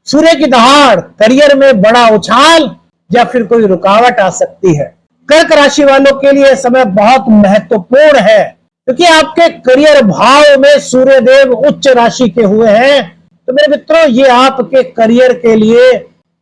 सूर्य की दहाड़, करियर में बड़ा उछाल या फिर कोई रुकावट आ सकती है। कर्क राशि वालों के लिए समय बहुत महत्वपूर्ण है, क्योंकि आपके करियर भाव में सूर्य देव उच्च राशि के हुए हैं। तो मेरे मित्रों, ये आपके करियर के लिए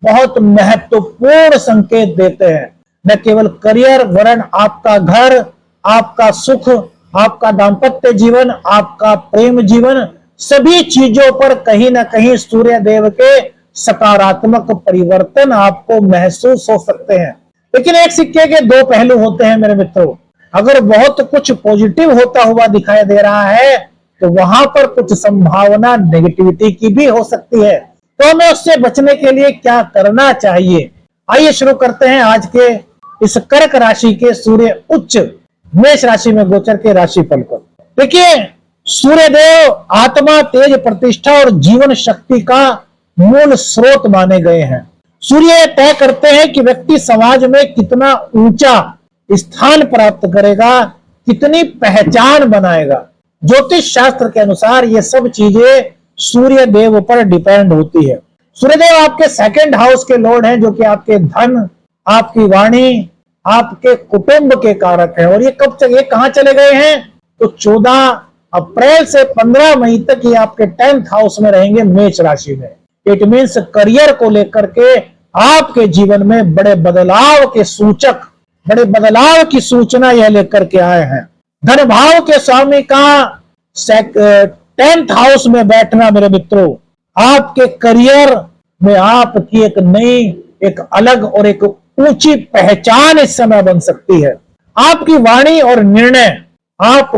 बहुत महत्वपूर्ण संकेत देते हैं। न केवल करियर, वरन आपका घर, आपका सुख, आपका दाम्पत्य जीवन, आपका प्रेम जीवन, सभी चीजों पर कहीं ना कहीं सूर्य देव के सकारात्मक परिवर्तन आपको महसूस हो सकते हैं। लेकिन एक सिक्के के दो पहलू होते हैं मेरे मित्रों। अगर बहुत कुछ पॉजिटिव होता हुआ दिखाई दे रहा है तो वहां पर कुछ संभावना नेगेटिविटी की भी हो सकती है। तो हमें उससे बचने के लिए क्या करना चाहिए, आइए शुरू करते हैं आज के इस कर्क राशि के सूर्य उच्च मेष राशि में गोचर के राशिफल को। देखिए, सूर्य देव आत्मा, तेज, प्रतिष्ठा और जीवन शक्ति का मूल स्रोत माने गए हैं। सूर्य तय करते हैं कि व्यक्ति समाज में कितना ऊंचा स्थान प्राप्त करेगा, कितनी पहचान बनाएगा। ज्योतिष शास्त्र के अनुसार ये सब चीजें सूर्य देव पर डिपेंड होती है। सूर्य देव आपके सेकंड हाउस के लॉर्ड हैं, जो कि आपके धन, आपकी वाणी, आपके कुटुंब के कारक हैं। और ये कहां चले गए हैं? तो 14 अप्रैल से 15 मई तक ये आपके 10th हाउस में रहेंगे, मेष राशि में। इट मीन्स करियर को लेकर के आपके जीवन में बड़े बदलाव के सूचक, बड़े बदलाव की सूचना यह लेकर के आए हैं। धन भाव के स्वामी का 10th हाउस में बैठना मेरे मित्रों, आपके करियर में आपकी एक नई, एक अलग और एक ऊंची पहचान इस समय बन सकती है। आपकी वाणी और निर्णय आपको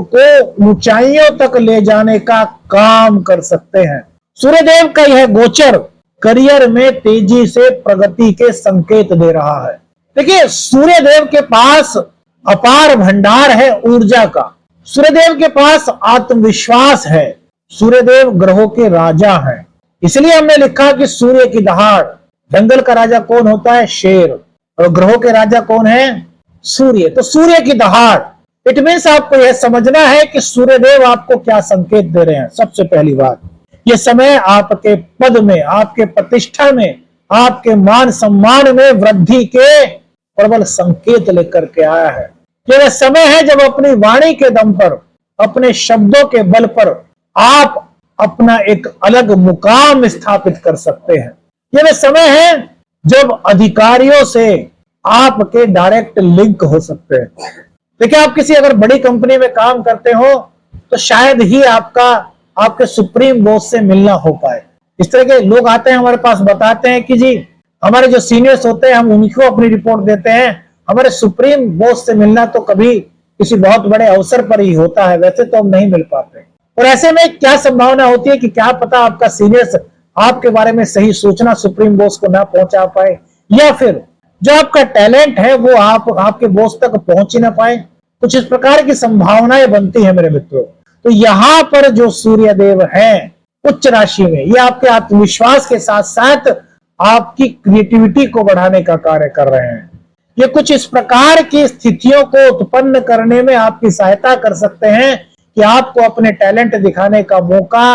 ऊंचाइयों तक ले जाने का काम कर सकते हैं। सूर्यदेव का यह गोचर करियर में तेजी से प्रगति के संकेत दे रहा है। देखिए, सूर्यदेव के पास अपार भंडार है ऊर्जा का। सूर्यदेव के पास आत्मविश्वास है। सूर्यदेव ग्रहों के राजा हैं। इसलिए हमने लिखा कि सूर्य की दहाड़। जंगल का राजा कौन होता है? शेर। और ग्रहों के राजा कौन है? सूर्य। तो सूर्य की दहाड़, इट मीन्स आपको यह समझना है कि सूर्यदेव आपको क्या संकेत दे रहे हैं। सबसे पहली बात, यह समय आपके पद में, आपके प्रतिष्ठा में, आपके मान सम्मान में वृद्धि के प्रबल संकेत लेकर के आया है। यह समय है जब अपनी वाणी के दम पर, अपने शब्दों के बल पर आप अपना एक अलग मुकाम स्थापित कर सकते हैं। यह समय है जब अधिकारियों से आपके डायरेक्ट लिंक हो सकते हैं। देखिए, आप किसी अगर बड़ी कंपनी में काम करते हो तो शायद ही आपके सुप्रीम बॉस से मिलना हो पाए। इस तरह के लोग आते हैं हमारे पास, बताते हैं कि जी हमारे जो सीनियर्स होते हैं हम उनको अपनी रिपोर्ट देते हैं, हमारे सुप्रीम बॉस से मिलना तो कभी किसी बहुत बड़े अवसर पर ही होता है, वैसे तो हम नहीं मिल पाते। और ऐसे में क्या संभावना होती है कि क्या पता आपका सीनियर्स आपके बारे में सही सूचना सुप्रीम बॉस को ना पहुंचा पाए, या फिर जो आपका टैलेंट है वो आपके बॉस तक पहुंच ही ना पाए। कुछ इस प्रकार की संभावनाएं बनती है मेरे मित्रों। तो यहाँ पर जो सूर्य देव है उच्च राशि में, ये आपके आत्मविश्वास के साथ साथ आपकी क्रिएटिविटी को बढ़ाने का कार्य कर रहे हैं। ये कुछ इस प्रकार की स्थितियों को उत्पन्न करने में आपकी सहायता कर सकते हैं कि आपको अपने टैलेंट दिखाने का मौका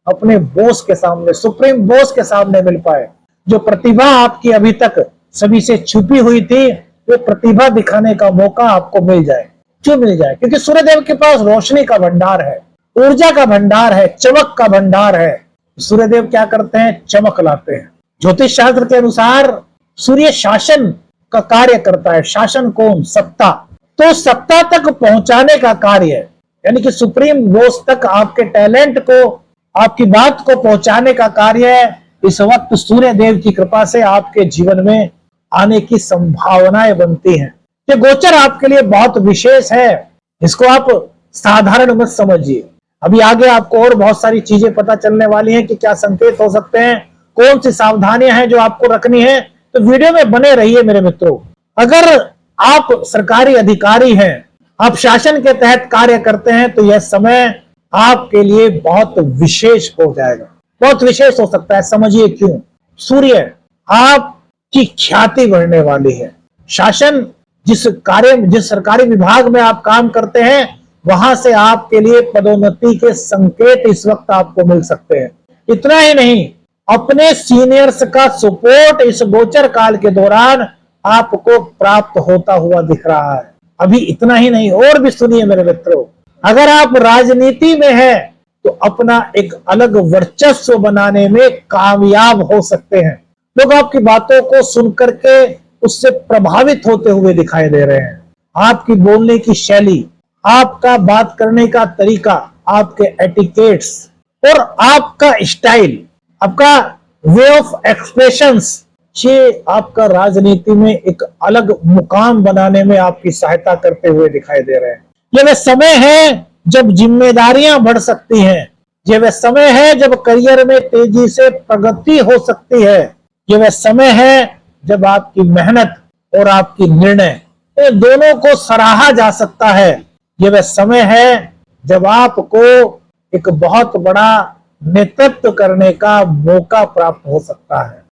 अपने बॉस के सामने, सुप्रीम बॉस के सामने मिल पाए। जो प्रतिभा आपकी अभी तक सभी से छुपी हुई थी, वो प्रतिभा दिखाने का मौका आपको मिल जाए। क्यों मिल जाए? क्योंकि सूर्यदेव के पास रोशनी का भंडार है, ऊर्जा का भंडार है, चमक का भंडार है। सूर्यदेव क्या करते हैं? चमक लाते हैं। ज्योतिष शास्त्र के अनुसार सूर्य शासन का कार्य करता है। शासन कौन? सत्ता। तो सत्ता तक पहुंचाने का कार्य, यानी कि सुप्रीम बॉस तक आपके टैलेंट को, आपकी बात को पहुंचाने का कार्य इस वक्त सूर्य देव की कृपा से आपके जीवन में आने की संभावनाएं बनती हैं। ये गोचर आपके लिए बहुत विशेष है, इसको आप साधारण मत समझिए। अभी आगे आपको और बहुत सारी चीजें पता चलने वाली हैं कि क्या संकेत हो सकते हैं, कौन सी सावधानियां हैं जो आपको रखनी है। तो वीडियो में बने रहिए मेरे मित्रों। अगर आप सरकारी अधिकारी हैं, आप शासन के तहत कार्य करते हैं, तो यह समय आपके लिए बहुत विशेष हो जाएगा, बहुत विशेष हो सकता है। समझिए क्यों। सूर्य आपकी ख्याति बढ़ने वाली है। शासन, जिस सरकारी विभाग में आप काम करते हैं, वहां से आपके लिए पदोन्नति के संकेत इस वक्त आपको मिल सकते हैं। इतना ही नहीं, अपने सीनियर्स का सपोर्ट इस गोचर काल के दौरान आपको प्राप्त होता हुआ दिख रहा है। अभी इतना ही नहीं, और भी सुनिए मेरे मित्रों, अगर आप राजनीति में हैं तो अपना एक अलग वर्चस्व बनाने में कामयाब हो सकते हैं। लोग आपकी बातों को सुनकर के उससे प्रभावित होते हुए दिखाई दे रहे हैं। आपकी बोलने की शैली, आपका बात करने का तरीका, आपके एटिकेट्स और आपका स्टाइल, आपका वे ऑफ एक्सप्रेशंस, ये आपका राजनीति में एक अलग मुकाम बनाने में आपकी सहायता करते हुए दिखाई दे रहे हैं। ये वह समय है जब जिम्मेदारियां बढ़ सकती हैं। ये वह समय है जब करियर में तेजी से प्रगति हो सकती है। ये वह समय है जब आपकी मेहनत और आपकी निर्णय दोनों को सराहा जा सकता है। ये वह समय है जब आपको एक बहुत बड़ा नेतृत्व करने का मौका प्राप्त हो सकता है।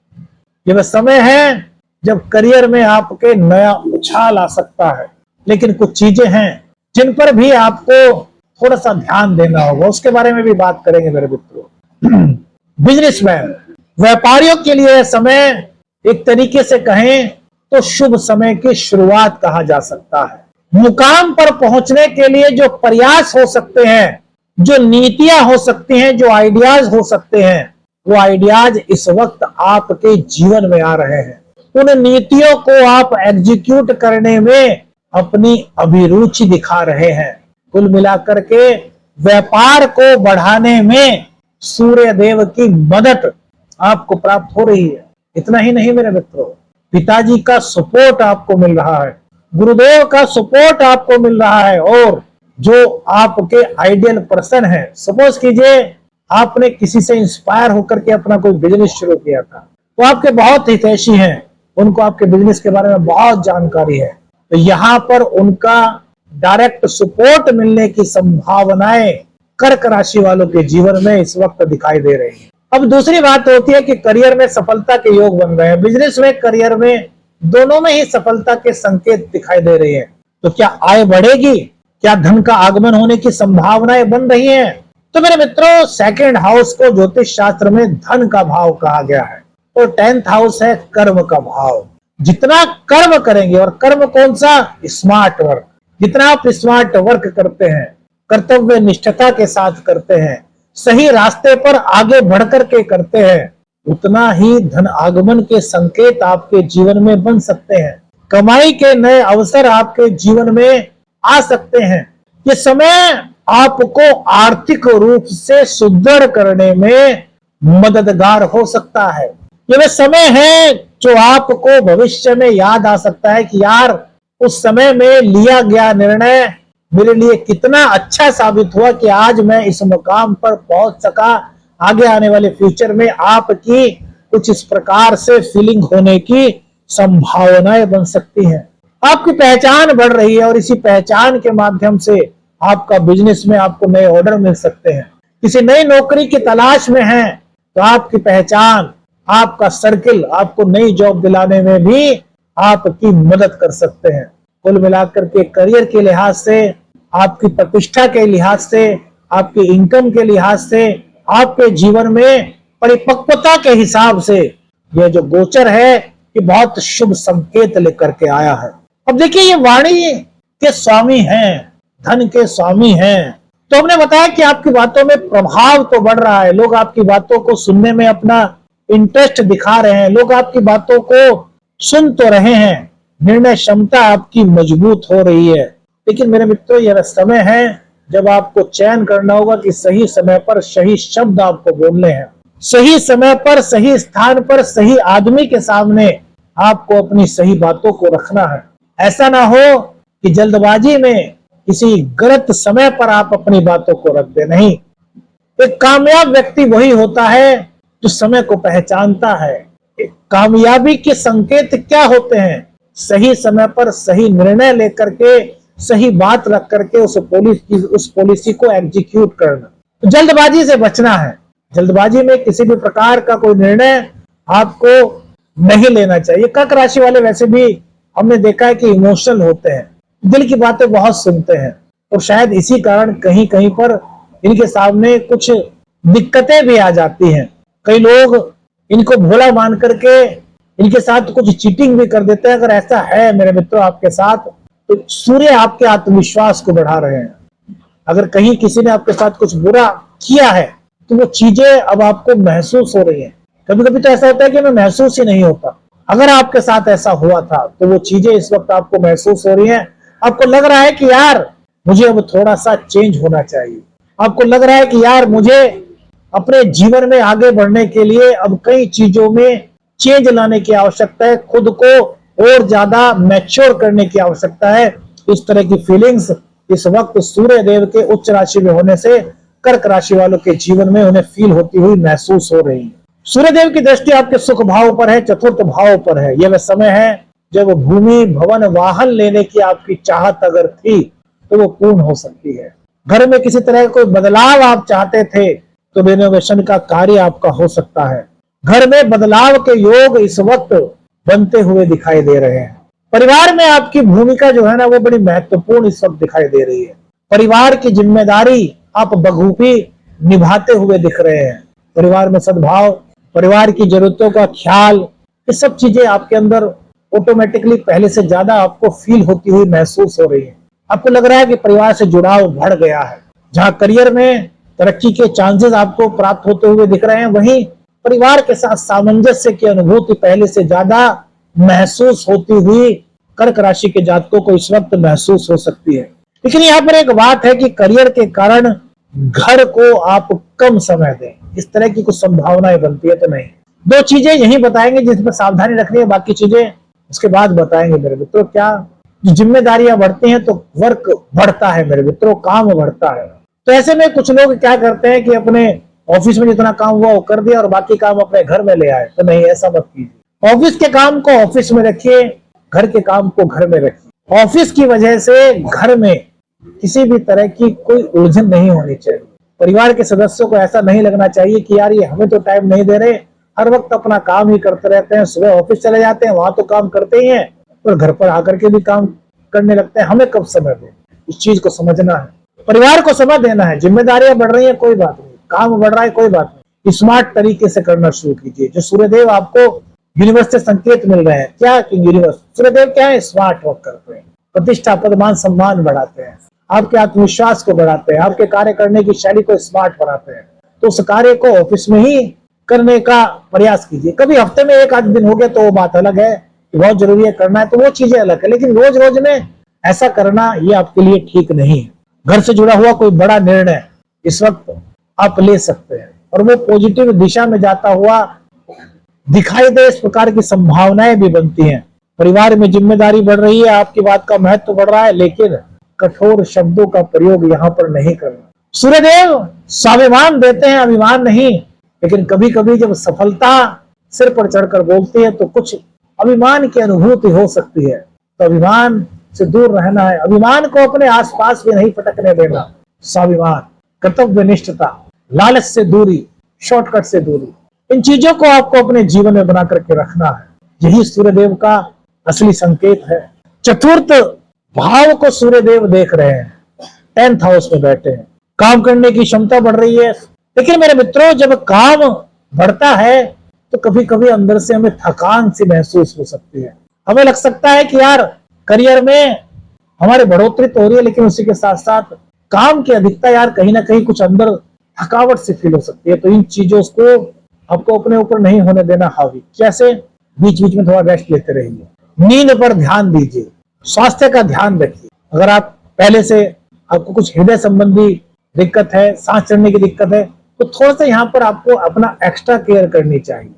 ये वह समय है जब करियर में आपके नया उछाल आ सकता है। लेकिन कुछ चीजें हैं जिन पर भी आपको थोड़ा सा ध्यान देना होगा, उसके बारे में भी बात करेंगे मेरे मित्रों। बिजनेसमैन, व्यापारियों के लिए समय एक तरीके से कहें तो शुभ समय की शुरुआत कहा जा सकता है। मुकाम पर पहुंचने के लिए जो प्रयास हो सकते हैं, जो नीतियां हो सकती हैं, जो आइडियाज हो सकते हैं, वो आइडियाज इस वक्त आपके जीवन में आ रहे हैं। उन नीतियों को आप एग्जीक्यूट करने में अपनी अभिरुचि दिखा रहे हैं। कुल मिलाकर के व्यापार को बढ़ाने में सूर्य देव की मदद आपको प्राप्त हो रही है। इतना ही नहीं मेरे मित्रों, पिताजी का सपोर्ट आपको मिल रहा है, गुरुदेव का सपोर्ट आपको मिल रहा है, और जो आपके आइडियल पर्सन है, सपोज कीजिए आपने किसी से इंस्पायर होकर के अपना कोई बिजनेस शुरू किया था, तो आपके बहुत हितैषी हैं, उनको आपके बिजनेस के बारे में बहुत जानकारी है, तो यहाँ पर उनका डायरेक्ट सपोर्ट मिलने की संभावनाएं कर्क राशि वालों के जीवन में इस वक्त दिखाई दे रही है। अब दूसरी बात होती है कि करियर में सफलता के योग बन रहे हैं। बिजनेस में, करियर में, दोनों में ही सफलता के संकेत दिखाई दे रहे हैं। तो क्या आय बढ़ेगी? क्या धन का आगमन होने की संभावनाएं बन रही हैं? तो मेरे मित्रों, सेकंड हाउस को ज्योतिष शास्त्र में धन का भाव कहा गया है और 10th हाउस है कर्म का भाव। जितना कर्म करेंगे, और कर्म कौन सा? Smart work. जितना आप स्मार्ट वर्क करते हैं, कर्तव्य निष्ठता के साथ करते हैं, सही रास्ते पर आगे बढ़कर के करते हैं, उतना ही धन आगमन के संकेत आपके जीवन में बन सकते हैं। कमाई के नए अवसर आपके जीवन में आ सकते हैं। ये समय आपको आर्थिक रूप से सुदृढ़ करने में मददगार हो सकता है। ये वह समय है जो आपको भविष्य में याद आ सकता है कि यार, उस समय में लिया गया निर्णय मेरे लिए कितना अच्छा साबित हुआ कि आज मैं इस मुकाम पर पहुंच सका। आगे आने वाले फ्यूचर में आपकी कुछ इस प्रकार से फीलिंग होने की संभावनाएं बन सकती हैं। आपकी पहचान बढ़ रही है और इसी पहचान के माध्यम से आपका बिजनेस में आपको नए ऑर्डर मिल सकते हैं। किसी नई नौकरी की तलाश में हैं तो आपकी पहचान, आपका सर्किल आपको नई जॉब दिलाने में भी आपकी मदद कर सकते हैं। कुल मिलाकर के करियर के लिहाज से, आपकी प्रतिष्ठा के लिहाज से, आपकी इनकम के लिहाज से, आपके जीवन में परिपक्वता के हिसाब से यह जो गोचर है ये बहुत शुभ संकेत लेकर के आया है। अब देखिए, ये वाणी के स्वामी हैं, धन के स्वामी हैं, तो हमने बताया कि आपकी बातों में प्रभाव तो बढ़ रहा है। लोग आपकी बातों को सुनने में अपना इंटरेस्ट दिखा रहे हैं, लोग आपकी बातों को सुन तो रहे हैं, निर्णय क्षमता आपकी मजबूत हो रही है। लेकिन मेरे मित्रों, यह समय है जब आपको चयन करना होगा कि सही समय पर सही शब्द आपको बोलने हैं, सही समय पर सही स्थान पर सही आदमी के सामने आपको अपनी सही बातों को रखना है। ऐसा ना हो कि जल्दबाजी में किसी गलत समय पर आप अपनी बातों को रख दे। नहीं, एक कामयाब व्यक्ति वही होता है जो समय को पहचानता है। एक कामयाबी के संकेत क्या होते हैं? सही समय पर सही निर्णय लेकर के, सही बात रख करके उस पॉलिसी को एग्जीक्यूट करना। तो जल्दबाजी से बचना है। जल्दबाजी में किसी भी प्रकार का कोई निर्णय आपको नहीं लेना चाहिए। कर्क राशि वाले वैसे भी हमने देखा है कि इमोशनल होते हैं, दिल की बातें बहुत सुनते हैं, और शायद इसी कारण कहीं कहीं पर इनके सामने कुछ दिक्कतें भी आ जाती हैं। कई लोग इनको भोला मान करके इनके साथ कुछ चीटिंग भी कर देते हैं। अगर ऐसा है मेरे मित्रों आपके साथ, तो सूर्य आपके आत्मविश्वास को बढ़ा रहे हैं। अगर कहीं किसी ने आपके साथ कुछ बुरा किया है तो वो चीजें अब आपको महसूस हो रही है। कभी कभी तो ऐसा होता है कि हमें महसूस ही नहीं होता। अगर आपके साथ ऐसा हुआ था तो वो चीजें इस वक्त आपको महसूस हो रही हैं। आपको लग रहा है कि यार मुझे अब थोड़ा सा चेंज होना चाहिए। आपको लग रहा है कि यार मुझे अपने जीवन में आगे बढ़ने के लिए अब कई चीजों में चेंज लाने की आवश्यकता है, खुद को और ज्यादा मैच्योर करने की आवश्यकता है। इस तरह की फीलिंग्स इस वक्त सूर्य देव के उच्च राशि में होने से कर्क राशि वालों के जीवन में उन्हें फील होती हुई महसूस हो रही है। सूर्य देव की दृष्टि आपके सुख भाव पर है, चतुर्थ भाव पर है। यह वह समय है जब भूमि भवन वाहन लेने की आपकी चाहत अगर थी तो वो पूर्ण हो सकती है। घर में किसी तरह का कोई बदलाव आप चाहते थे तो रिनोवेशन का कार्य आपका हो सकता है। घर में बदलाव के योग इस वक्त बनते हुए दिखाई दे रहे हैं। परिवार में आपकी भूमिका जो है ना वो बड़ी महत्वपूर्ण इस वक्त दिखाई दे रही है। परिवार की जिम्मेदारी आप बखूबी निभाते हुए दिख रहे हैं। परिवार में सद्भाव, परिवार की जरूरतों का ख्याल, ये सब चीजें आपके अंदर ऑटोमेटिकली पहले से ज्यादा आपको फील होती हुई महसूस हो रही है। आपको लग रहा है कि परिवार से जुड़ाव बढ़ गया है। जहां करियर में तरक्की के चांसेस आपको प्राप्त होते हुए दिख रहे हैं, वहीं परिवार के साथ सामंजस्य की अनुभूति पहले से ज्यादा महसूस होती हुई कर्क राशि के जातकों को इस वक्त महसूस हो सकती है। लेकिन यहाँ पर एक बात है कि करियर के कारण घर को आप कम समय दें, इस तरह की कुछ संभावनाएं बनती है तो नहीं। दो चीजें यही बताएंगे जिसमें सावधानी रखनी है, बाकी चीजें उसके बाद बताएंगे मेरे मित्रों। क्या जिम्मेदारियां बढ़ती हैं तो वर्क बढ़ता है मेरे मित्रों, काम बढ़ता है। तो ऐसे में कुछ लोग क्या करते हैं कि अपने ऑफिस में जितना काम हुआ वो कर दिया और बाकी काम अपने घर में ले आए। तो नहीं, ऐसा मत कीजिए। ऑफिस के काम को ऑफिस में रखिए, घर के काम को घर में रखिए। ऑफिस की वजह से घर में किसी भी तरह की कोई उलझन नहीं होनी चाहिए। परिवार के सदस्यों को ऐसा नहीं लगना चाहिए कि यार ये हमें तो टाइम नहीं दे रहे, हर वक्त अपना काम ही करते रहते हैं। सुबह ऑफिस चले जाते हैं, वहां तो काम करते ही हैं, और घर पर आकर के भी काम करने लगते हैं, हमें कब समय दे। इस चीज को समझना है, परिवार को समय देना है। जिम्मेदारियां बढ़ रही है कोई बात नहीं, काम बढ़ रहा है कोई बात नहीं, स्मार्ट तरीके से करना शुरू कीजिए। जो सूर्यदेव आपको यूनिवर्स से संकेत मिल रहे हैं, क्या यूनिवर्स सूर्यदेव क्या है, स्मार्ट वर्क करते हैं, प्रतिष्ठा पदमान सम्मान बढ़ाते हैं, आपके आत्मविश्वास को बढ़ाते हैं, आपके कार्य करने की शैली को स्मार्ट बनाते हैं। तो उस कार्य को ऑफिस में ही करने का प्रयास कीजिए। कभी हफ्ते में एक आध दिन हो गया तो वो बात अलग है, बहुत जरूरी है करना है तो वो चीजें अलग है, लेकिन रोज रोज में ऐसा करना ये आपके लिए ठीक नहीं है। घर से जुड़ा हुआ कोई बड़ा निर्णय इस वक्त आप ले सकते हैं और वो पॉजिटिव दिशा में जाता हुआ दिखाई दे, इस प्रकार की संभावनाएं भी बनती हैं। परिवार में जिम्मेदारी बढ़ रही है, आपकी बात का महत्व बढ़ रहा है, लेकिन कठोर शब्दों का प्रयोग यहाँ पर नहीं करना। सूर्यदेव स्वाभिमान देते हैं, अभिमान नहीं। लेकिन कभी कभी जब सफलता सिर पर चढ़कर बोलती है तो कुछ अभिमान की अनुभूति हो सकती है। तो अभिमान से दूर रहना है, अभिमान को अपने आसपास भी नहीं पटकने देना। स्वाभिमान, कर्तव्य निष्ठता, लालच से दूरी, शॉर्टकट से दूरी, इन चीजों को आपको अपने जीवन में बना करके रखना है। यही सूर्यदेव का असली संकेत है। चतुर्थ भाव को सूर्यदेव देख रहे हैं, 10th हाउस में बैठे हैं, काम करने की क्षमता बढ़ रही है। लेकिन मेरे मित्रों, जब काम बढ़ता है तो कभी कभी अंदर से हमें थकान सी महसूस हो सकती है। हमें लग सकता है कि यार करियर में हमारी बढ़ोतरी तो हो रही है, लेकिन उसी के साथ साथ काम की अधिकता यार कहीं ना कहीं कुछ अंदर थकावट से फील हो सकती है। तो इन चीजों को आपको अपने ऊपर नहीं होने देना हावी। कैसे? बीच बीच में थोड़ा रेस्ट लेते रहिए, नींद पर ध्यान दीजिए, स्वास्थ्य का ध्यान रखिए। अगर आप पहले से आपको कुछ हृदय संबंधी दिक्कत है, सांस चढ़ने की दिक्कत है, तो थोड़ा सा यहाँ पर आपको अपना एक्स्ट्रा केयर करनी चाहिए।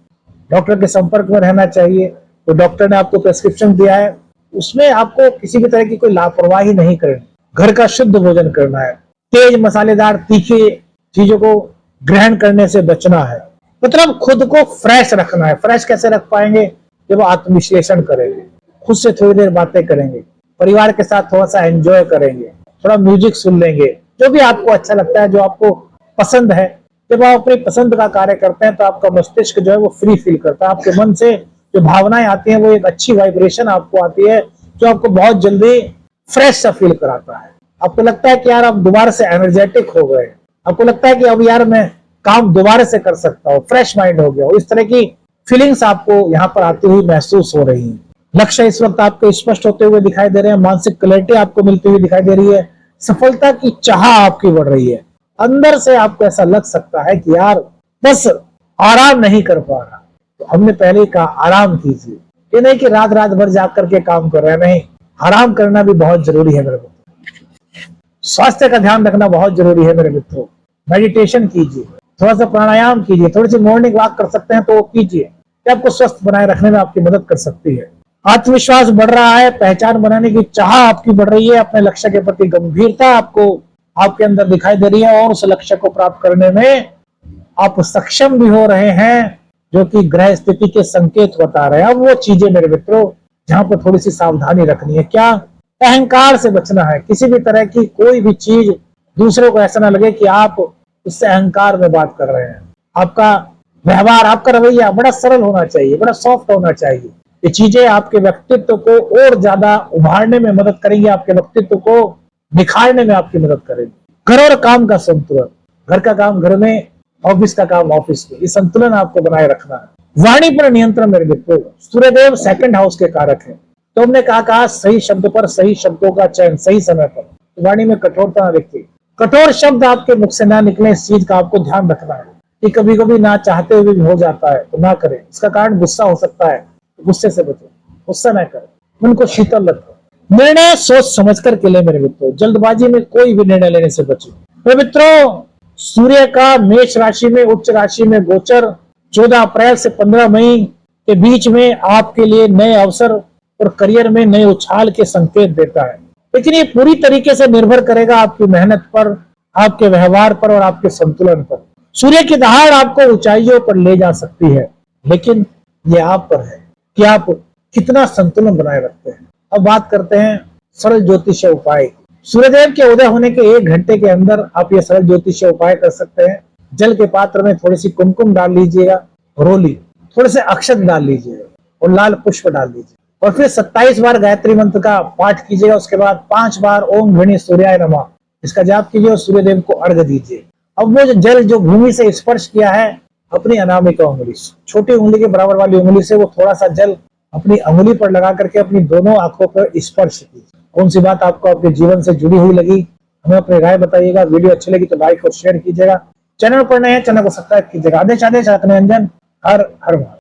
डॉक्टर के संपर्क में रहना चाहिए। तो डॉक्टर ने आपको प्रेस्क्रिप्शन दिया है, उसमें आपको किसी भी तरह की कोई लापरवाही नहीं करनी। घर का शुद्ध भोजन करना है, तेज मसालेदार तीखे चीजों को ग्रहण करने से बचना है। मतलब खुद को फ्रेश रखना है। फ्रेश कैसे रख पाएंगे? जब आत्मविश्लेषण करेंगे, खुद से थोड़ी देर बातें करेंगे, परिवार के साथ थोड़ा सा एंजॉय करेंगे, थोड़ा म्यूजिक सुन लेंगे, जो भी आपको अच्छा लगता है, जो आपको पसंद है। जब आप अपनी पसंद का कार्य करते हैं तो आपका मस्तिष्क जो है वो फ्री फील करता है। आपके मन से जो भावनाएं आती हैं वो एक अच्छी वाइब्रेशन आपको आती है, जो आपको बहुत जल्दी फ्रेश सा फील कराता है। आपको लगता है कि यार आप दोबारा से एनर्जेटिक हो गए, आपको लगता है कि अब यार मैं काम दोबारा से कर सकता हूँ, फ्रेश माइंड हो गया हो। इस तरह की फीलिंग्स आपको यहाँ पर आती हुई महसूस हो रही है। लक्ष्य इस वक्त आपके स्पष्ट होते हुए दिखाई दे रहे हैं, मानसिक क्लैरिटी आपको मिलती हुई दिखाई दे रही है, सफलता की चाह आपकी बढ़ रही है। अंदर से आपको ऐसा लग सकता है कि यार बस आराम नहीं कर पा रहा। तो हमने पहले ही कहा आराम कीजिए, ये नहीं कि रात रात भर जाग करके काम कर रहे हैं, नहीं, आराम करना भी बहुत जरूरी है मेरे मित्रों। स्वास्थ्य का ध्यान रखना बहुत जरूरी है मेरे मित्रों। मेडिटेशन कीजिए, थोड़ा सा प्राणायाम कीजिए, थोड़ी सी मॉर्निंग वॉक कर सकते हैं तो वो कीजिए, ये आपको स्वस्थ बनाए रखने में आपकी मदद कर सकती है। आत्मविश्वास बढ़ रहा है, पहचान बनाने की चाह आपकी बढ़ रही है, अपने लक्ष्य के प्रति गंभीरता आपको आपके अंदर दिखाई दे रही है और उस लक्ष्य को प्राप्त करने में आप सक्षम भी हो रहे हैं, जो कि ग्रह स्थिति के संकेत बता रहे हैं। अब वो चीजें मेरे मित्रों जहां पर थोड़ी सी सावधानी रखनी है, क्या, अहंकार से बचना है। किसी भी तरह की कोई भी चीज दूसरों को ऐसा ना लगे कि आप उससे अहंकार में बात कर रहे हैं। आपका व्यवहार, आपका रवैया बड़ा सरल होना चाहिए, बड़ा सॉफ्ट होना चाहिए। ये चीजें आपके व्यक्तित्व को और ज्यादा उभारने में मदद करेंगी, आपके व्यक्तित्व को निखारने में आपकी मदद करेगी। घर और काम का संतुलन, घर का काम घर में, ऑफिस का काम ऑफिस में, ये संतुलन आपको बनाए रखना है। वाणी पर नियंत्रण मेरे मित्रों, सूर्यदेव सेकंड हाउस के कारक है, तो हमने कहा सही शब्द पर सही शब्दों का चयन सही समय पर, वाणी में कठोरता न रखिए, कठोर शब्द आपके मुख से ना निकले, इस चीज का आपको ध्यान रखना है। कि कभी कभी ना चाहते हुए भी हो जाता है तो ना करें, इसका कारण गुस्सा हो सकता है, गुस्से से बचो, गुस्सा ना करें, मन को शीतल रखो। निर्णय सोच समझकर के लिए मेरे मित्रों, जल्दबाजी में कोई भी निर्णय लेने से बचो। मेरे मित्रों, सूर्य का मेष राशि में उच्च राशि में गोचर 14 अप्रैल से 15 मई के बीच में आपके लिए नए अवसर और करियर में नए उछाल के संकेत देता है। लेकिन ये पूरी तरीके से निर्भर करेगा आपकी मेहनत पर, आपके व्यवहार पर और आपके संतुलन पर। सूर्य की दहाड़ आपको ऊंचाइयों पर ले जा सकती है, लेकिन ये आप पर है कि आप कितना संतुलन बनाए रखते हैं। अब बात करते हैं सरल ज्योतिषीय उपाय। सूर्यदेव के उदय होने के 1 घंटे के अंदर आप ये सरल ज्योतिषीय उपाय कर सकते हैं। जल के पात्र में थोड़ी सी कुमकुम डाल लीजिएगा, रोली, थोड़े से अक्षत डाल लीजिएगा और लाल पुष्प डाल दीजिए और फिर 27 बार गायत्री मंत्र का पाठ कीजिएगा। उसके बाद 5 बार ओम गणेय सूर्याय नमः इसका जाप कीजिए और सूर्यदेव को अर्घ दीजिए। अब वो जो जल जो भूमि से स्पर्श किया है, अपनी अनामिका उंगली, छोटी उंगली के बराबर वाली उंगली से वो थोड़ा सा जल अपनी उंगली पर लगा करके अपनी दोनों आंखों पर स्पर्श कीजिए। कौन सी बात आपको आपके जीवन से जुड़ी हुई लगी, हमें अपनी राय बताइएगा। वीडियो अच्छी लगी तो लाइक और शेयर कीजिएगा। चैनल पर नए हैं, चैनल को सब्सक्राइब कीजिएगा। आदेश आदेश निरंजन, हर हर महादेव।